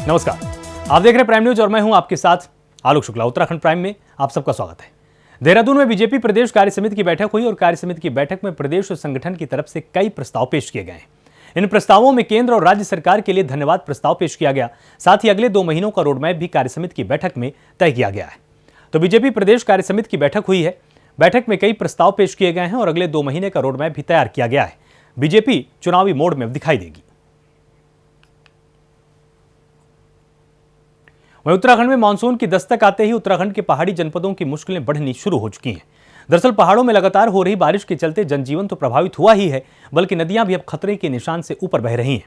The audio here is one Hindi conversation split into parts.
नमस्कार, आप देख रहे हैं प्राइम न्यूज और मैं हूं आपके साथ आलोक शुक्ला। उत्तराखंड प्राइम में आप सबका स्वागत है। देहरादून में बीजेपी प्रदेश कार्य समिति की बैठक हुई और कार्य समिति की बैठक में प्रदेश संगठन की तरफ से कई प्रस्ताव पेश किए गए। इन प्रस्तावों में केंद्र और राज्य सरकार के लिए धन्यवाद प्रस्ताव पेश किया गया। साथ ही अगले 2 महीनों का रोडमैप भी कार्य समिति की बैठक में तय किया गया है। तो बीजेपी प्रदेश कार्य समिति की बैठक हुई है। बैठक में कई प्रस्ताव पेश किए गए हैं और अगले 2 महीने का रोडमैप भी तैयार किया गया है। बीजेपी चुनावी मोड में दिखाई देगी। वहीं उत्तराखंड में मानसून की दस्तक आते ही उत्तराखंड के पहाड़ी जनपदों की मुश्किलें बढ़नी शुरू हो चुकी हैं। दरअसल पहाड़ों में लगातार हो रही बारिश के चलते जनजीवन तो प्रभावित हुआ ही है, बल्कि नदियां भी अब खतरे के निशान से ऊपर बह रही हैं।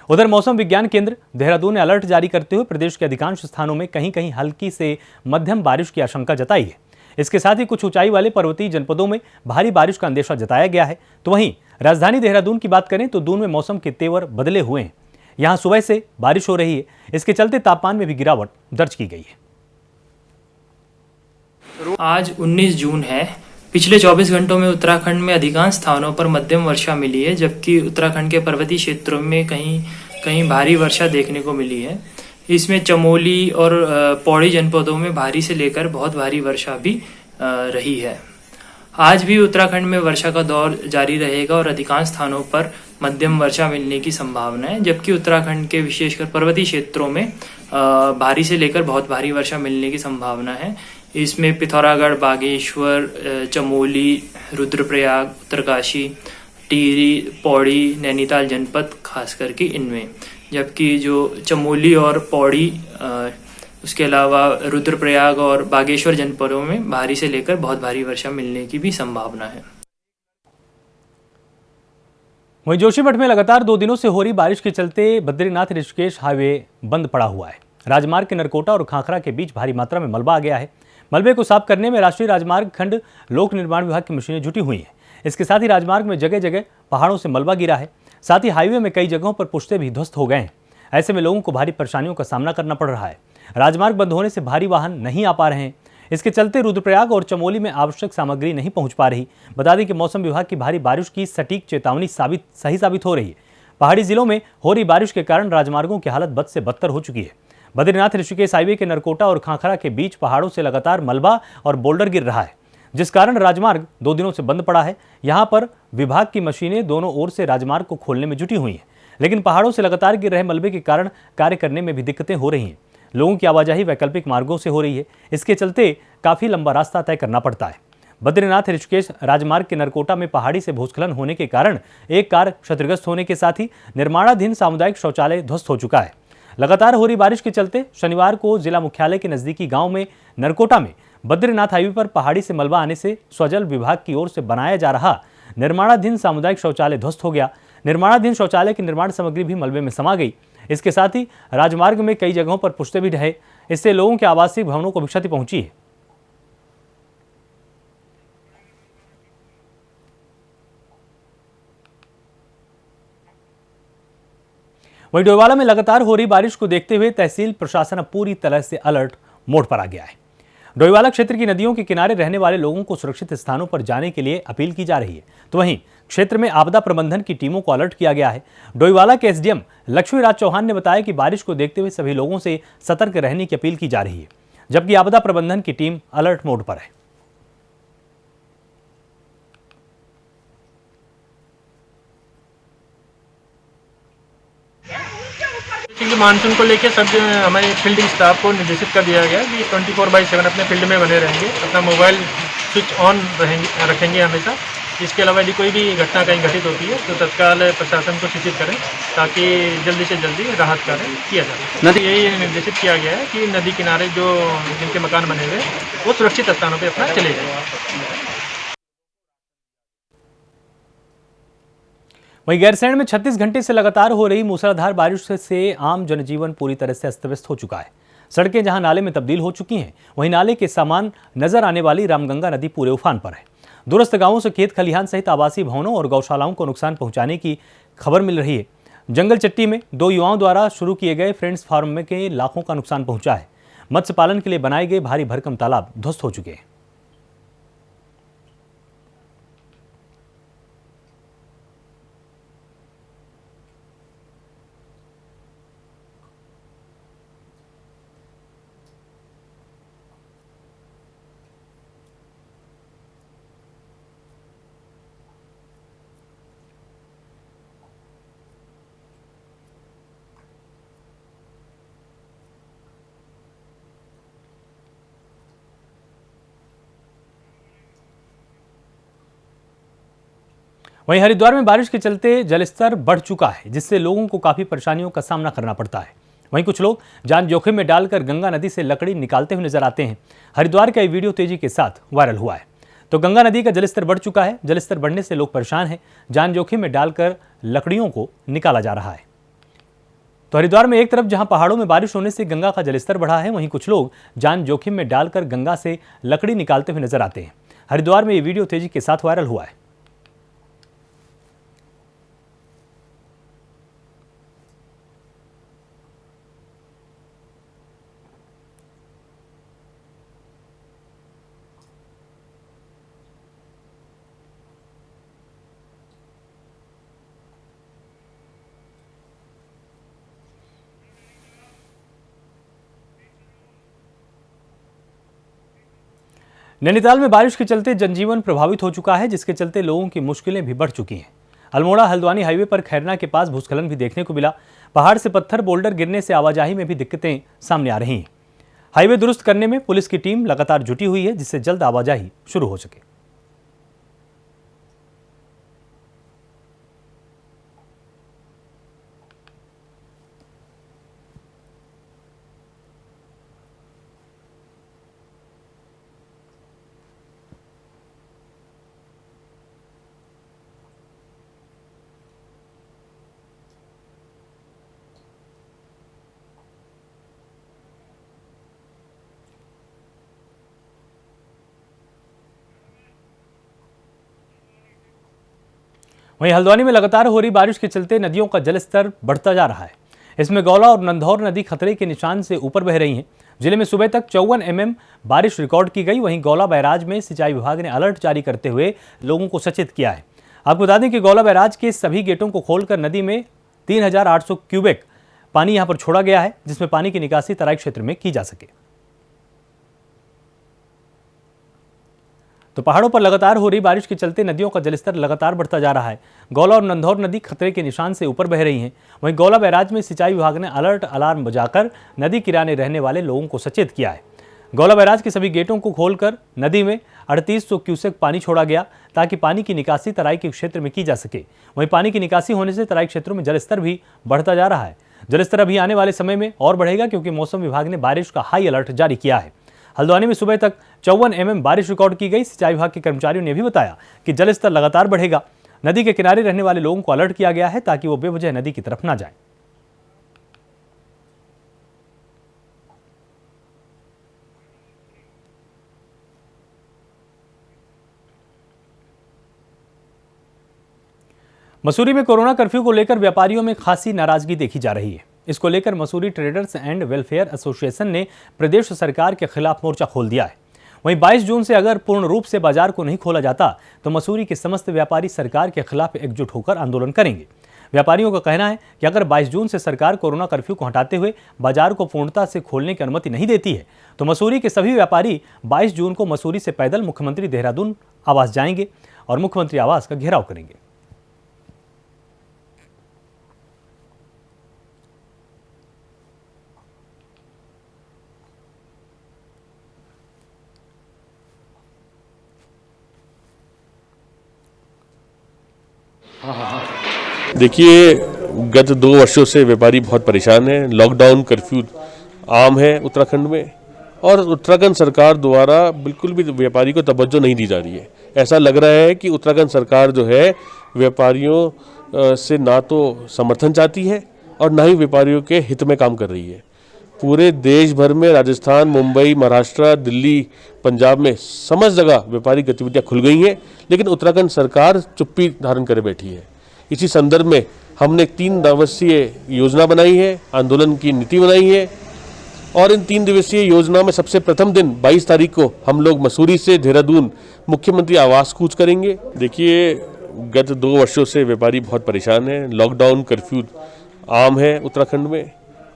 उधर मौसम विज्ञान केंद्र देहरादून ने अलर्ट जारी करते हुए प्रदेश के अधिकांश स्थानों में कहीं कहीं हल्की से मध्यम बारिश की आशंका जताई है। इसके साथ ही कुछ ऊंचाई वाले पर्वतीय जनपदों में भारी बारिश का अंदेशा जताया गया है। तो वहीं राजधानी देहरादून की बात करें तो दून में मौसम के तेवर बदले हुए हैं। यहां सुबह से बारिश हो रही है। इसके चलते तापमान में भी गिरावट दर्ज की गई है। आज 19 जून है। पिछले 24 घंटों में उत्तराखंड में अधिकांश स्थानों पर मध्यम वर्षा मिली है, जबकि उत्तराखंड के पर्वतीय क्षेत्रों में कहीं कहीं भारी वर्षा देखने को मिली है। इसमें चमोली और पौड़ी जनपदों में भारी से लेकर बहुत भारी वर्षा भी रही है। आज भी उत्तराखंड में वर्षा का दौर जारी रहेगा और अधिकांश स्थानों पर मध्यम वर्षा मिलने की संभावना है, जबकि उत्तराखंड के विशेषकर पर्वतीय क्षेत्रों में भारी से लेकर बहुत भारी वर्षा मिलने की संभावना है। इसमें पिथौरागढ़, बागेश्वर, चमोली, रुद्रप्रयाग, उत्तरकाशी, टिहरी, पौड़ी, नैनीताल जनपद खास करके इनमें, जबकि जो चमोली और पौड़ी उसके अलावा रुद्रप्रयाग और बागेश्वर जनपदों में भारी से लेकर बहुत भारी वर्षा मिलने की भी संभावना है। वहीं जोशीमठ में लगातार 2 दिनों से हो रही बारिश के चलते बद्रीनाथ ऋषिकेश हाईवे बंद पड़ा हुआ है। राजमार्ग के नरकोटा और खाखरा के बीच भारी मात्रा में मलबा आ गया है। मलबे को साफ करने में राष्ट्रीय राजमार्ग खंड लोक निर्माण विभाग की मशीनें जुटी हुई हैं। इसके साथ ही राजमार्ग में जगह जगह पहाड़ों से मलबा गिरा है। साथ ही हाईवे में कई जगहों पर पुश्ते भी ध्वस्त हो गए हैं। ऐसे में लोगों को भारी परेशानियों का सामना करना पड़ रहा है। राजमार्ग बंद होने से भारी वाहन नहीं आ पा रहे हैं। इसके चलते रुद्रप्रयाग और चमोली में आवश्यक सामग्री नहीं पहुंच पा रही। बता दें कि मौसम विभाग की भारी बारिश की सटीक चेतावनी सही साबित हो रही है। पहाड़ी जिलों में हो रही बारिश के कारण राजमार्गों की हालत बद से बदतर हो चुकी है। बद्रीनाथ ऋषिकेश हाईवे के नरकोटा और खाखरा के बीच पहाड़ों से लगातार मलबा और बोल्डर गिर रहा है, जिस कारण राजमार्ग 2 दिनों से बंद पड़ा है। यहां पर विभाग की मशीनें दोनों ओर से राजमार्ग को खोलने में जुटी हुई हैं, लेकिन पहाड़ों से लगातार गिर रहे मलबे के कारण कार्य करने में भी दिक्कतें हो रही हैं। लोगों की आवाजाही वैकल्पिक मार्गों से हो रही है। इसके चलते काफी लंबा रास्ता तय करना पड़ता है। बद्रीनाथ ऋषिकेश राजमार्ग के नरकोटा में पहाड़ी से भूस्खलन होने के कारण एक कार क्षतिग्रस्त होने के साथ ही निर्माणाधीन सामुदायिक शौचालय ध्वस्त हो चुका है। लगातार हो रही बारिश के चलते शनिवार को जिला मुख्यालय के नजदीकी गांव में नरकोटा में बद्रीनाथ हाईवे पर पहाड़ी से मलबा आने से स्वजल विभाग की ओर से बनाया जा रहा निर्माणाधीन सामुदायिक शौचालय ध्वस्त हो गया। निर्माणाधीन शौचालय की निर्माण सामग्री भी मलबे में समा गई। इसके साथ ही राजमार्ग में कई जगहों पर पुश्ते भी ढहे। इससे लोगों के आवासीय भवनों को भी क्षति पहुंची है। वहीं डोईवाला में लगातार हो रही बारिश को देखते हुए तहसील प्रशासन अब पूरी तरह से अलर्ट मोड पर आ गया है। डोईवाला क्षेत्र की नदियों के किनारे रहने वाले लोगों को सुरक्षित स्थानों पर जाने के लिए अपील की जा रही है। तो वहीं क्षेत्र में आपदा प्रबंधन की टीमों को अलर्ट किया गया है। डोईवाला के एसडीएम लक्ष्मीराज चौहान ने बताया कि बारिश को देखते हुए सभी लोगों से सतर्क रहने की अपील की जा रही है, जबकि आपदा प्रबंधन की टीम अलर्ट मोड पर है। मानसून को लेकर सब हमारे फील्ड स्टाफ को निर्देशित कर दिया गया कि 24/7 अपने फील्ड में बने रहेंगे, अपना मोबाइल स्विच ऑन रखेंगे हमेशा। इसके अलावा यदि कोई भी घटना कहीं घटित होती है तो तत्काल प्रशासन को सूचित करें ताकि जल्दी से जल्दी राहत कार्य किया जाए। यही निर्देशित किया गया है कि नदी किनारे जो जिनके मकान बने हुए वो सुरक्षित स्थानों पर अपना चले जाए। वहीं गैरसैंण में 36 घंटे से लगातार हो रही मूसलाधार बारिश से आम जनजीवन पूरी तरह से अस्त व्यस्त हो चुका है। सड़कें जहां नाले में तब्दील हो चुकी हैं, वहीं नाले के समान नजर आने वाली रामगंगा नदी पूरे उफान पर है। दूरस्थ गांवों से खेत खलिहान सहित आवासीय भवनों और गौशालाओं को नुकसान पहुंचाने की खबर मिल रही है। जंगल चट्टी में 2 युवाओं द्वारा शुरू किए गए फ्रेंड्स फार्म में के लाखों का नुकसान पहुंचा है। मत्स्य पालन के लिए बनाए गए भारी भरकम तालाब ध्वस्त हो चुके हैं। वहीं हरिद्वार में बारिश के चलते जलस्तर बढ़ चुका है, जिससे लोगों को काफी परेशानियों का सामना करना पड़ता है। वहीं कुछ लोग जान जोखिम में डालकर गंगा नदी से लकड़ी निकालते हुए नजर आते हैं। हरिद्वार का ये वीडियो तेजी के साथ वायरल हुआ है। तो गंगा नदी का जलस्तर बढ़ चुका है। जलस्तर बढ़ने से लोग परेशान हैं। जान जोखिम में डालकर लकड़ियों को निकाला जा रहा है। तो हरिद्वार में एक तरफ जहां पहाड़ों में बारिश होने से गंगा का जलस्तर बढ़ा है, वहीं कुछ लोग जान जोखिम में डालकर गंगा से लकड़ी निकालते हुए नजर आते हैं। हरिद्वार में ये वीडियो तेजी के साथ वायरल हुआ है। नैनीताल में बारिश के चलते जनजीवन प्रभावित हो चुका है, जिसके चलते लोगों की मुश्किलें भी बढ़ चुकी हैं। अल्मोड़ा हल्द्वानी हाईवे पर खैरना के पास भूस्खलन भी देखने को मिला। पहाड़ से पत्थर बोल्डर गिरने से आवाजाही में भी दिक्कतें सामने आ रही हैं। हाईवे दुरुस्त करने में पुलिस की टीम लगातार जुटी हुई है, जिससे जल्द आवाजाही शुरू हो सके। वहीं हल्द्वानी में लगातार हो रही बारिश के चलते नदियों का जलस्तर बढ़ता जा रहा है। इसमें गौला और नंधौर नदी खतरे के निशान से ऊपर बह रही हैं। जिले में सुबह तक 54 mm बारिश रिकॉर्ड की गई। वहीं गौला बैराज में सिंचाई विभाग ने अलर्ट जारी करते हुए लोगों को सचेत किया है। आपको बता दें कि गौला बैराज के सभी गेटों को खोलकर नदी में 3800 क्यूबिक पानी यहां पर छोड़ा गया है, जिसमें पानी की निकासी तराई क्षेत्र में की जा सके। तो पहाड़ों पर लगातार हो रही बारिश के चलते नदियों का जलस्तर लगातार बढ़ता जा रहा है। गौला और नंधौर नदी खतरे के निशान से ऊपर बह रही हैं। वहीं गौला बैराज में सिंचाई विभाग ने अलर्ट अलार्म बजाकर नदी किनारे रहने वाले लोगों को सचेत किया है। गौला बैराज के सभी गेटों को खोलकर नदी में 3800 क्यूसेक पानी छोड़ा गया, ताकि पानी की निकासी तराई के क्षेत्र में की जा सके। वहीं पानी की निकासी होने से तराई क्षेत्रों में जलस्तर भी बढ़ता जा रहा है। जलस्तर अभी आने वाले समय में और बढ़ेगा, क्योंकि मौसम विभाग ने बारिश का हाई अलर्ट जारी किया है। हल्द्वानी में सुबह तक 54 mm बारिश रिकॉर्ड की गई। सिंचाई विभाग के कर्मचारियों ने भी बताया कि जलस्तर लगातार बढ़ेगा। नदी के किनारे रहने वाले लोगों को अलर्ट किया गया है, ताकि वो बेवजह नदी की तरफ ना जाएं। मसूरी में कोरोना कर्फ्यू को लेकर व्यापारियों में खासी नाराजगी देखी जा रही है। इसको लेकर Mussoorie traders and welfare association ने प्रदेश सरकार के खिलाफ मोर्चा खोल दिया है। वहीं 22 जून से अगर पूर्ण रूप से बाजार को नहीं खोला जाता तो मसूरी के समस्त व्यापारी सरकार के खिलाफ एकजुट होकर आंदोलन करेंगे। व्यापारियों का कहना है कि अगर 22 जून से सरकार कोरोना कर्फ्यू को हटाते हुए बाजार को पूर्णता से खोलने की अनुमति नहीं देती है तो मसूरी के सभी व्यापारी 22 जून को मसूरी से पैदल मुख्यमंत्री देहरादून आवास जाएंगे और मुख्यमंत्री आवास का घेराव करेंगे। देखिए, गत 2 वर्षों से व्यापारी बहुत परेशान हैं। लॉकडाउन कर्फ्यू आम है उत्तराखंड में और उत्तराखंड सरकार द्वारा बिल्कुल भी व्यापारी को तवज्जो नहीं दी जा रही है। ऐसा लग रहा है कि उत्तराखंड सरकार जो है व्यापारियों से ना तो समर्थन चाहती है और ना ही व्यापारियों के हित में काम कर रही है। पूरे देश भर में राजस्थान, मुंबई, महाराष्ट्र, दिल्ली, पंजाब में समस्त जगह व्यापारिक गतिविधियां खुल गई हैं, लेकिन उत्तराखंड सरकार चुप्पी धारण करे बैठी है। इसी संदर्भ में हमने 3 दिवसीय योजना बनाई है, आंदोलन की नीति बनाई है और इन 3 दिवसीय योजना में सबसे प्रथम दिन 22 तारीख को हम लोग मसूरी से देहरादून मुख्यमंत्री आवास कूच करेंगे। देखिए, गत 2 वर्षों से व्यापारी बहुत परेशान हैं। लॉकडाउन कर्फ्यू आम है उत्तराखंड में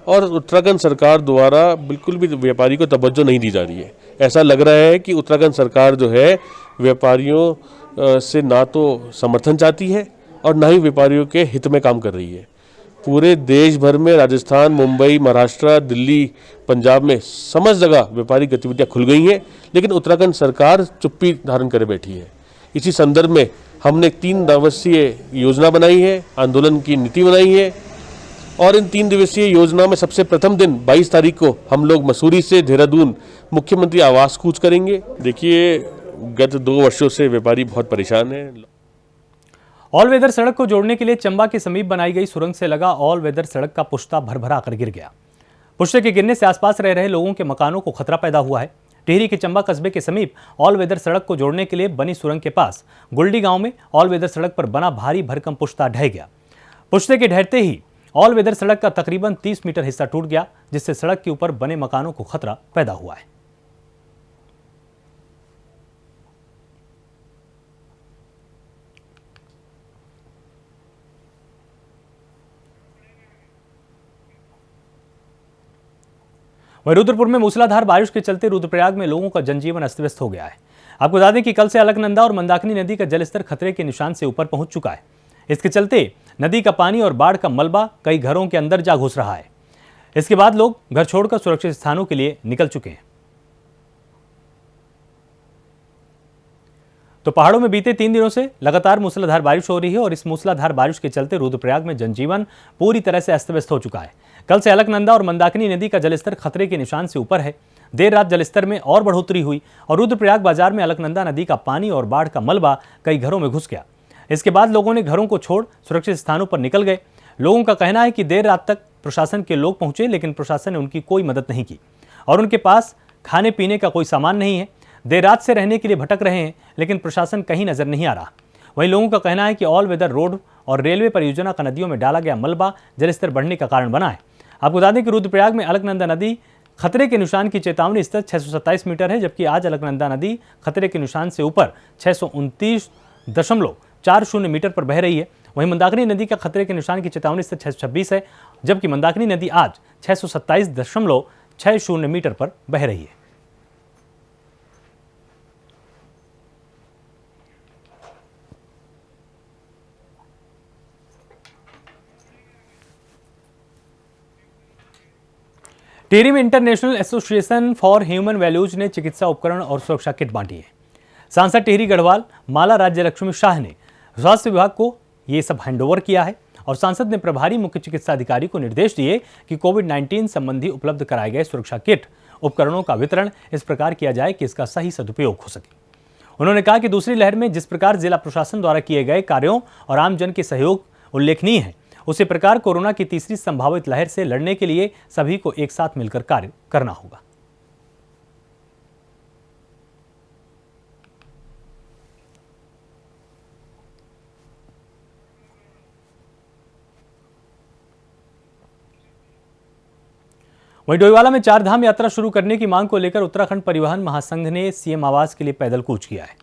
और उत्तराखंड सरकार द्वारा बिल्कुल भी व्यापारी को तवज्जो नहीं दी जा रही है। ऐसा लग रहा है कि उत्तराखंड सरकार जो है व्यापारियों से ना तो समर्थन चाहती है और ना ही व्यापारियों के हित में काम कर रही है। पूरे देश भर में राजस्थान, मुंबई, महाराष्ट्र, दिल्ली, पंजाब में समस्त जगह व्यापारिक गतिविधियां खुल गई हैं, लेकिन उत्तराखंड सरकार चुप्पी धारण करे बैठी है। इसी संदर्भ में हमने 3 दिवसीय योजना बनाई है, आंदोलन की नीति बनाई है और इन 3 दिवसीय योजना में सबसे प्रथम दिन 22 तारीख को हम लोग मसूरी से देहरादून मुख्यमंत्री आवास कूच करेंगे। देखिए, गत 2 वर्षों से व्यापारी बहुत परेशान हैं। ऑल वेदर सड़क को जोड़ने के लिए चंबा के समीप बनाई गई सुरंग से लगा ऑल वेदर सड़क का पुश्ता भरभरा कर गिर गया। पुश्ते के गिरने से आसपास रह रहे लोगों के मकानों को खतरा पैदा हुआ है। टिहरी के चंबा कस्बे के समीप ऑल वेदर सड़क को जोड़ने के लिए बनी सुरंग के पास गुलडी गांव में ऑल वेदर सड़क पर बना भारी भरकम पुश्ता ढह गया। पुश्ते के ढहते ही ऑल वेदर सड़क का तकरीबन 30 मीटर हिस्सा टूट गया, जिससे सड़क के ऊपर बने मकानों को खतरा पैदा हुआ है। वहीं रुद्रपुर में मूसलाधार बारिश के चलते रुद्रप्रयाग में लोगों का जनजीवन अस्त व्यस्त हो गया है। आपको बता दें कि कल से अलकनंदा और मंदाकिनी नदी का जलस्तर खतरे के निशान से ऊपर पहुंच चुका है। इसके चलते नदी का पानी और बाढ़ का मलबा कई घरों के अंदर जा घुस रहा है। इसके बाद लोग घर छोड़कर सुरक्षित स्थानों के लिए निकल चुके हैं। तो पहाड़ों में बीते 3 दिनों से लगातार मूसलाधार बारिश हो रही है और इस मूसलाधार बारिश के चलते रुद्रप्रयाग में जनजीवन पूरी तरह से अस्त व्यस्त हो चुका है। कल से अलकनंदा और मंदाकिनी नदी का जलस्तर खतरे के निशान से ऊपर है। देर रात जलस्तर में और बढ़ोतरी हुई और रुद्रप्रयाग बाजार में अलकनंदा नदी का पानी और बाढ़ का मलबा कई घरों में घुस गया। इसके बाद लोगों ने घरों को छोड़ सुरक्षित स्थानों पर निकल गए। लोगों का कहना है कि देर रात तक प्रशासन के लोग पहुंचे, लेकिन प्रशासन ने उनकी कोई मदद नहीं की और उनके पास खाने पीने का कोई सामान नहीं है। देर रात से रहने के लिए भटक रहे हैं, लेकिन प्रशासन कहीं नजर नहीं आ रहा। वहीं लोगों का कहना है कि ऑल वेदर रोड और रेलवे परियोजना का नदियों में डाला गया मलबा जलस्तर बढ़ने का कारण बना है। आपको बता दें कि रुद्रप्रयाग में अलकनंदा नदी खतरे के निशान की चेतावनी स्तर 627 मीटर है, जबकि आज अलकनंदा नदी खतरे के निशान से ऊपर 629.40 मीटर पर बह रही है। वहीं मंदाकिनी नदी का खतरे के निशान की चेतावनी स्तर 626 है, जबकि मंदाकिनी नदी आज 627.60 मीटर पर बह रही है। टिहरी में international association for human values ने चिकित्सा उपकरण और सुरक्षा किट बांटी है। सांसद टिहरी गढ़वाल माला राज्य लक्ष्मी शाह ने स्वास्थ्य विभाग को ये सब हैंडओवर किया है और सांसद ने प्रभारी मुख्य चिकित्सा अधिकारी को निर्देश दिए कि कोविड-19 संबंधी उपलब्ध कराए गए सुरक्षा किट उपकरणों का वितरण इस प्रकार किया जाए कि इसका सही सदुपयोग हो सके। उन्होंने कहा कि दूसरी लहर में जिस प्रकार जिला प्रशासन द्वारा किए गए कार्यों और आमजन के सहयोग उल्लेखनीय है, उसी प्रकार कोरोना की तीसरी संभावित लहर से लड़ने के लिए सभी को एक साथ मिलकर कार्य करना होगा। वहीं डोईवाला में 4 धाम यात्रा शुरू करने की मांग को लेकर उत्तराखंड परिवहन महासंघ ने सीएम आवास के लिए पैदल कूच किया है।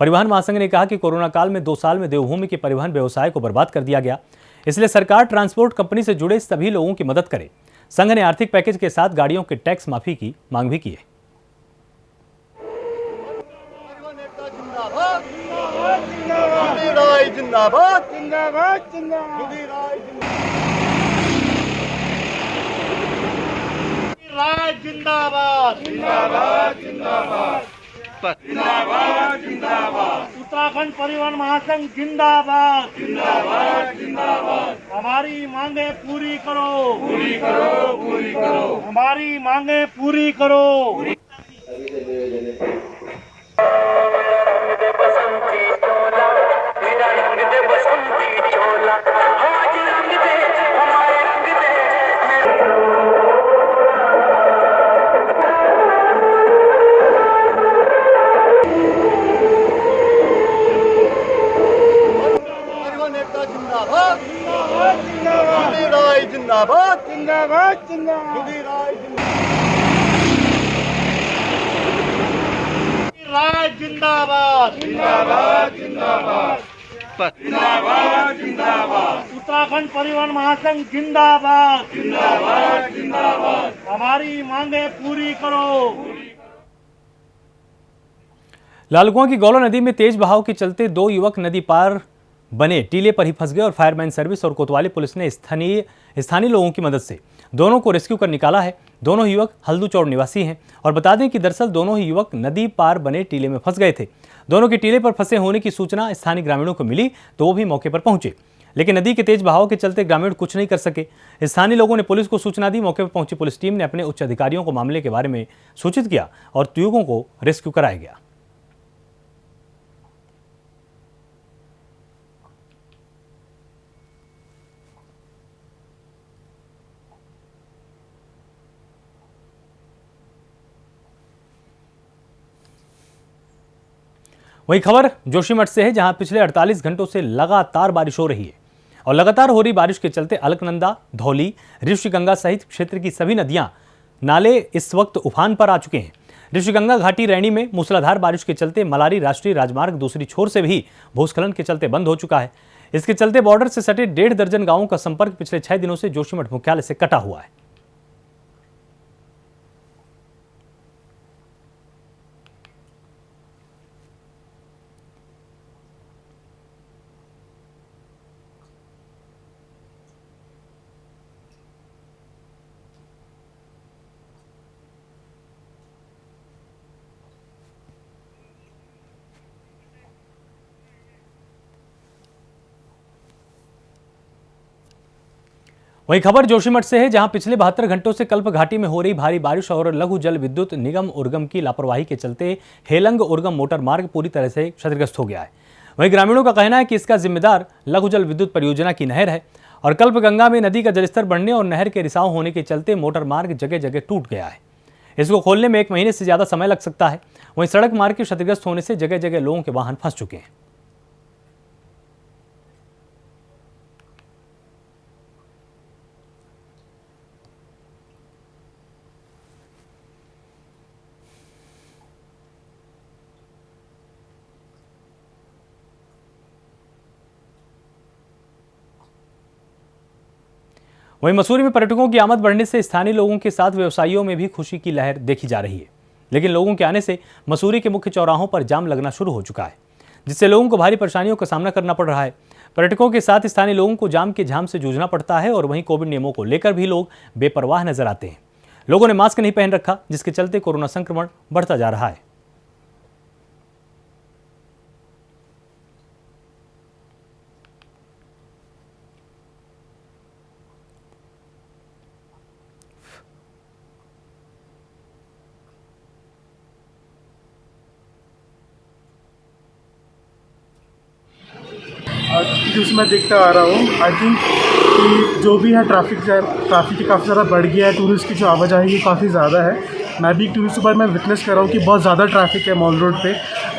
परिवहन महासंघ ने कहा कि कोरोना काल में 2 साल में देवभूमि के परिवहन व्यवसाय को बर्बाद कर दिया गया, इसलिए सरकार ट्रांसपोर्ट कंपनी से जुड़े सभी लोगों की मदद करे। संघ ने आर्थिक पैकेज के साथ गाड़ियों के टैक्स माफी की मांग भी की है। उत्तराखंड परिवहन महासंघ जिंदाबाद जिंदाबाद जिंदाबाद। हमारी मांगे पूरी करो, पूरी करो, पूरी करो। हमारी मांगे पूरी करो। जिंदाबाद जिंदाबाद जिंदाबाद जिंदाबाद जिंदाबाद जिंदाबाद जिंदाबाद। उत्तराखंड परिवहन महासंघ जिंदाबाद जिंदाबाद जिंदाबाद। हमारी मांगे पूरी करो। लालकुआं की गौला नदी में तेज बहाव के चलते 2 युवक नदी पार बने टीले पर ही फंस गए और फायरमैन सर्विस और कोतवाली पुलिस ने स्थानीय लोगों की मदद से दोनों को रेस्क्यू कर निकाला है। दोनों ही युवक हल्दू चौड़ निवासी हैं और बता दें कि दरअसल दोनों ही युवक नदी पार बने टीले में फंस गए थे। दोनों के टीले पर फंसे होने की सूचना स्थानीय ग्रामीणों को मिली तो वो भी मौके पर पहुंचे, लेकिन नदी के तेज बहाव के चलते ग्रामीण कुछ नहीं कर सके। स्थानीय लोगों ने पुलिस को सूचना दी। मौके पर पहुंची पुलिस टीम ने अपने उच्च अधिकारियों को मामले के बारे में सूचित किया और युवकों को रेस्क्यू कराया गया। वही खबर जोशीमठ से है, जहां पिछले 48 घंटों से लगातार बारिश हो रही है और लगातार हो रही बारिश के चलते अलकनंदा, धौली, ऋषिगंगा सहित क्षेत्र की सभी नदियां नाले इस वक्त उफान पर आ चुके हैं। ऋषिगंगा घाटी रैणी में मूसलाधार बारिश के चलते मलारी राष्ट्रीय राजमार्ग दूसरी छोर से भी भूस्खलन के चलते बंद हो चुका है। इसके चलते बॉर्डर से सटे 1.5 दर्जन गांवों का संपर्क पिछले 6 दिनों से जोशीमठ मुख्यालय से कटा हुआ है। वही खबर जोशीमठ से है, जहां पिछले 72 घंटों से कल्प घाटी में हो रही भारी बारिश और लघु जल विद्युत निगम उर्गम की लापरवाही के चलते हेलंग उर्गम मोटर मार्ग पूरी तरह से क्षतिग्रस्त हो गया है। वहीं ग्रामीणों का कहना है कि इसका जिम्मेदार लघु जल विद्युत परियोजना की नहर है और कल्प गंगा में नदी का जलस्तर बढ़ने और नहर के रिसाव होने के चलते मोटर मार्ग जगह जगह टूट गया है। इसको खोलने में 1 महीने से ज्यादा समय लग सकता है। वहीं सड़क मार्ग के क्षतिग्रस्त होने से जगह जगह लोगों के वाहन फंस चुके हैं। वहीं मसूरी में पर्यटकों की आमद बढ़ने से स्थानीय लोगों के साथ व्यवसायियों में भी खुशी की लहर देखी जा रही है, लेकिन लोगों के आने से मसूरी के मुख्य चौराहों पर जाम लगना शुरू हो चुका है, जिससे लोगों को भारी परेशानियों का सामना करना पड़ रहा है। पर्यटकों के साथ स्थानीय लोगों को जाम के झाम से जूझना पड़ता है और वहीं कोविड नियमों को लेकर भी लोग बेपरवाह नजर आते हैं। लोगों ने मास्क नहीं पहन रखा, जिसके चलते कोरोना संक्रमण बढ़ता जा रहा है। न्यूज़ में देखता आ रहा हूँ। आई थिंक कि जो भी है ट्रैफिक काफ़ी ज़्यादा बढ़ गया है। टूरिस्ट की जो आवाजाही है काफ़ी ज़्यादा है। मैं भी एक टूरिस्ट पर मैं विटनेस कर रहा हूँ कि बहुत ज़्यादा ट्रैफिक है मॉल रोड पे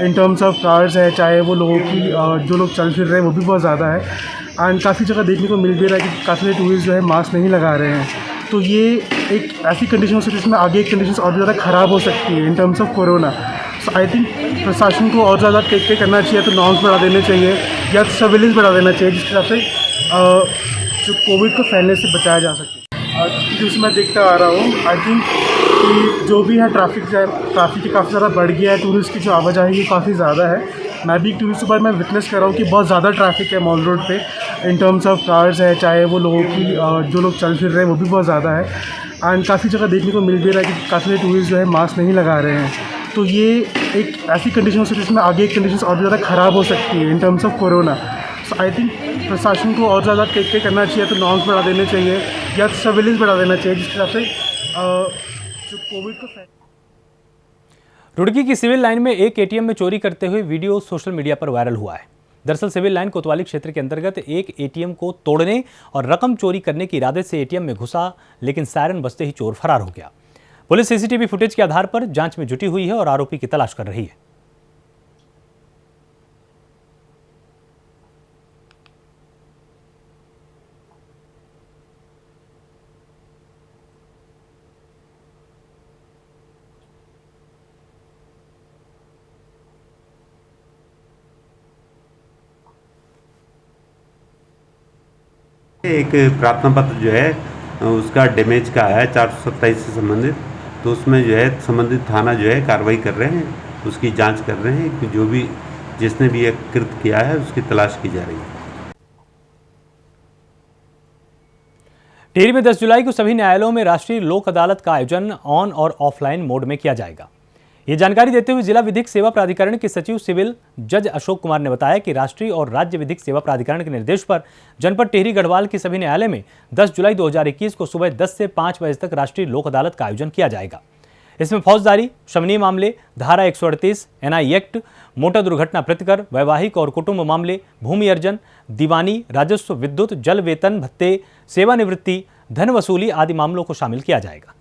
इन टर्म्स ऑफ कार्स है, चाहे वो लोगों की जो लोग चल फिर रहे हैं वो भी बहुत ज़्यादा है। एंड काफ़ी जगह देखने को मिल भी रहा है कि काफ़ी टूरिस्ट जो है मास्क नहीं लगा रहे हैं। तो ये एक ऐसी कंडीशन हो सकती है जिसमें आगे कंडीशन और भी ज़्यादा ख़राब हो सकती है in terms of corona. So I think प्रशासन को और ज़्यादा टेक केयर करना चाहिए, तो नॉर्म्स बढ़ा देने चाहिए या सर्विलेंस बढ़ा देना चाहिए, जिसके हिसाब से जो कोविड को फैलने से बचाया जा सके। न्यूज़ में देखता आ रहा हूँ। आई थिंक कि जो भी है ट्रैफिक काफ़ी ज़्यादा बढ़ गया है। टूरिस्ट की जो आवाजाही है काफ़ी ज़्यादा है। मैं भी एक टूरिस्ट पर मैं विटनेस कर रहा हूँ कि बहुत ज़्यादा ट्रैफिक है मॉल रोड पे इन टर्म्स ऑफ कार्स है, चाहे वो लोगों की जो लोग चल फिर रहे हैं वो भी बहुत ज़्यादा है। एंड काफ़ी जगह देखने को मिल भी रहा है कि काफ़ी टूरिस्ट जो है मास्क नहीं लगा रहे हैं। तो ये एक ऐसी कंडीशन हो सकती है जिसमें आगे कंडीशन और भी ज़्यादा ख़राब हो सकती है in terms of corona. So I think प्रशासन को और ज़्यादा टेक केयर करना चाहिए, तो नॉर्म्स बढ़ा देने चाहिए या सर्विलेंस बढ़ा देना चाहिए, जिसके हिसाब से जो कोविड को रुड़की की सिविल लाइन में एक एटीएम में चोरी करते हुए वीडियो सोशल मीडिया पर वायरल हुआ है। दरअसल सिविल लाइन कोतवाली क्षेत्र के अंतर्गत एक एटीएम को तोड़ने और रकम चोरी करने के इरादे से एटीएम में घुसा, लेकिन सायरन बजते ही चोर फरार हो गया। पुलिस सीसीटीवी फुटेज के आधार पर जांच में जुटी हुई है और आरोपी की तलाश कर रही है। एक प्रार्थना पत्र जो है उसका डैमेज का आया है 427 से संबंधित, तो उसमें जो है संबंधित थाना जो है कार्रवाई कर रहे हैं, उसकी जांच कर रहे हैं कि जो भी जिसने भी ये कृत्य किया है उसकी तलाश की जा रही है। टिहरी में 10 जुलाई को सभी न्यायालयों में राष्ट्रीय लोक अदालत का आयोजन ऑन और ऑफलाइन मोड में किया जाएगा। ये जानकारी देते हुए जिला विधिक सेवा प्राधिकरण के सचिव सिविल जज अशोक कुमार ने बताया कि राष्ट्रीय और राज्य विधिक सेवा प्राधिकरण के निर्देश पर जनपद टेहरी गढ़वाल के सभी न्यायालय में 10 जुलाई 2021 को सुबह 10 से 5 बजे तक राष्ट्रीय लोक अदालत का आयोजन किया जाएगा। इसमें फौजदारी, शमनीय मामले, धारा 138 एनआई एक्ट, मोटर दुर्घटना प्रतिकर, वैवाहिक और कुटुंब मामले, भूमि अर्जन, दीवानी, राजस्व, विद्युत, जल, वेतन भत्ते, सेवानिवृत्ति, धन वसूली आदि मामलों को शामिल किया जाएगा।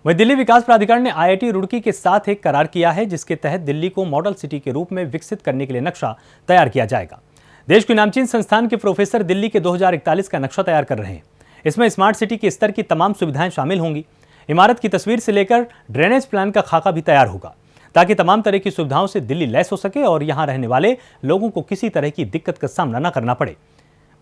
वहीं दिल्ली विकास प्राधिकरण ने आईआईटी रुड़की के साथ एक करार किया है, जिसके तहत दिल्ली को मॉडल सिटी के रूप में विकसित करने के लिए नक्शा तैयार किया जाएगा। देश के नामचीन संस्थान के प्रोफेसर दिल्ली के 2041 का नक्शा तैयार कर रहे हैं। इसमें स्मार्ट सिटी के स्तर की तमाम सुविधाएं शामिल होंगी। इमारत की तस्वीर से लेकर ड्रेनेज प्लान का खाका भी तैयार होगा, ताकि तमाम तरह की सुविधाओं से दिल्ली लैस हो सके और यहां रहने वाले लोगों को किसी तरह की दिक्कत का सामना न करना पड़े।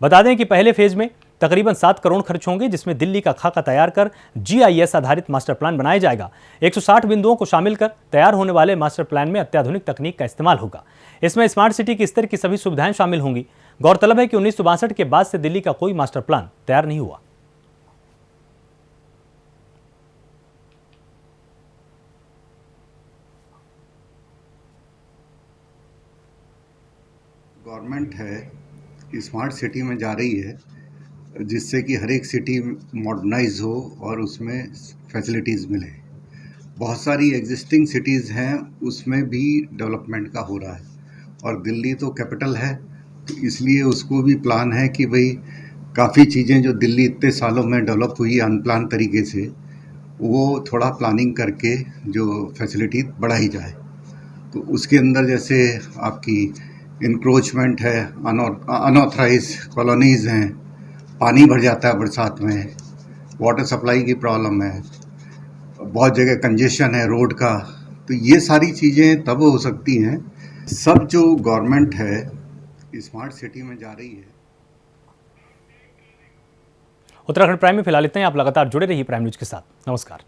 बता दें कि पहले फेज में तकरीबन 7 करोड़ खर्च होंगे, जिसमें दिल्ली का खाका तैयार कर जीआईएस आधारित मास्टर प्लान बनाया जाएगा। 160 बिंदुओं को शामिल कर तैयार होने वाले मास्टर प्लान में अत्याधुनिक तकनीक का इस्तेमाल होगा। इसमें स्मार्ट सिटी के स्तर की सभी सुविधाएं शामिल होंगी। गौरतलब है कि 1962 के बाद से दिल्ली का कोई मास्टर प्लान तैयार नहीं हुआ। गवर्नमेंट है स्मार्ट सिटी में जा रही है, जिससे कि हर एक सिटी मॉडर्नाइज हो और उसमें फैसिलिटीज़ मिले। बहुत सारी एग्जिस्टिंग सिटीज़ हैं, उसमें भी डेवलपमेंट का हो रहा है और दिल्ली तो कैपिटल है, तो इसलिए उसको भी प्लान है कि भाई काफ़ी चीज़ें जो दिल्ली इतने सालों में डेवलप हुई अनप्लान तरीके से, वो थोड़ा प्लानिंग करके जो फैसिलिटी बढ़ाई जाए। तो उसके अंदर जैसे आपकी इंक्रोचमेंट है, अनऑथराइज कॉलोनीज़ हैं, पानी भर जाता है बरसात में, वाटर सप्लाई की प्रॉब्लम है, बहुत जगह कंजेशन है रोड का, तो ये सारी चीज़ें तब हो सकती हैं। सब जो गवर्नमेंट है स्मार्ट सिटी में जा रही है। उत्तराखंड प्राइम में फिलहाल इतना ही। आप लगातार जुड़े रहिए प्राइम न्यूज के साथ। नमस्कार।